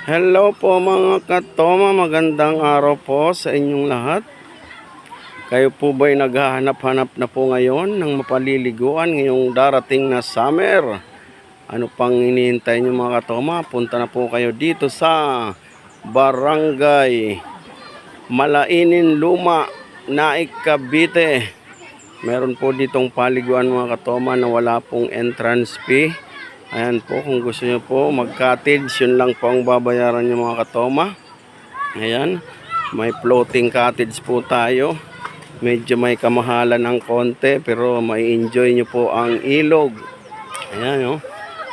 Hello po mga katoma, magandang araw po sa inyong lahat. Kayo po ba'y naghahanap-hanap na po ngayon ng mapaliliguan ngayong darating na summer? Ano pang hinihintay nyo mga katoma? Punta na po kayo dito sa Barangay Malainin Luma, Naik, Cavite. Meron po ditong paliguan mga katoma na wala pong entrance fee. Ayan po, kung gusto nyo po mag-cottage, yun lang po ang babayaran nyo mga katoma. Ayan, may floating cottage po tayo. Medyo may kamahalan ng konti, pero may enjoy nyo po ang ilog. Ayan o,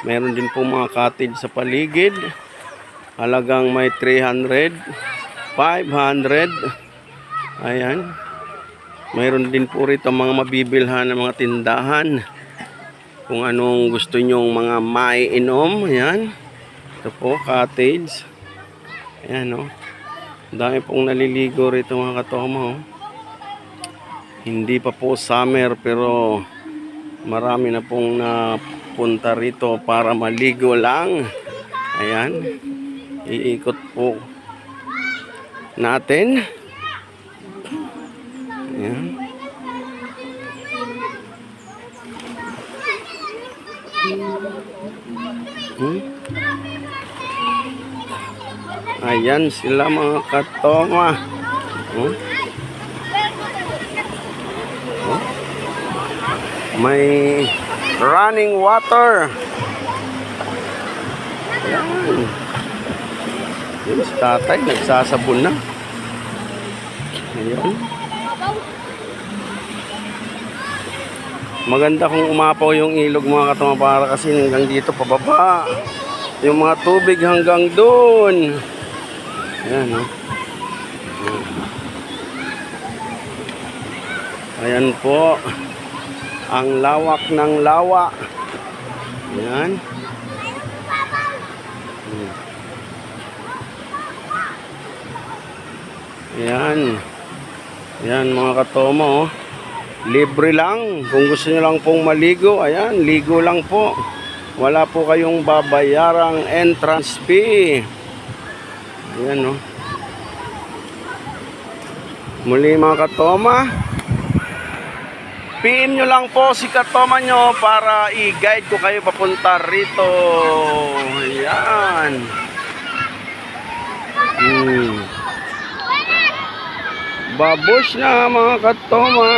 meron din po mga cottage sa paligid. Halagang may 300, 500. Ayan, mayroon din po rito mga mabibilhan ng mga tindahan. Kung anong gusto nyong mga maiinom, ayan. Ito po, cottage. Ayan o. Dami pong naliligo rito mga katoma o. Hindi pa po summer pero marami na pong napunta rito para maligo lang. Ayan. Iikot po natin. Ayan. Ayan sila mga katoma. May running water. Ayan. Yung si tatay nagsasabon na. Ayan. Maganda kung umapaw yung ilog mga katoma para kasi hanggang dito pababa. Yung mga tubig hanggang doon. Ayan o. Ayan po. Ang lawak ng lawa. Ayan. Ayan. Ayan mga katoma o. Libre lang. Kung gusto nyo lang pong maligo, ayan, ligo lang po. Wala po kayong babayarang entrance fee. Ayan o. Muli mga katoma, PM nyo lang po si katoma nyo para i-guide ko kayo papunta rito. Ayan. Babush na mga katoma.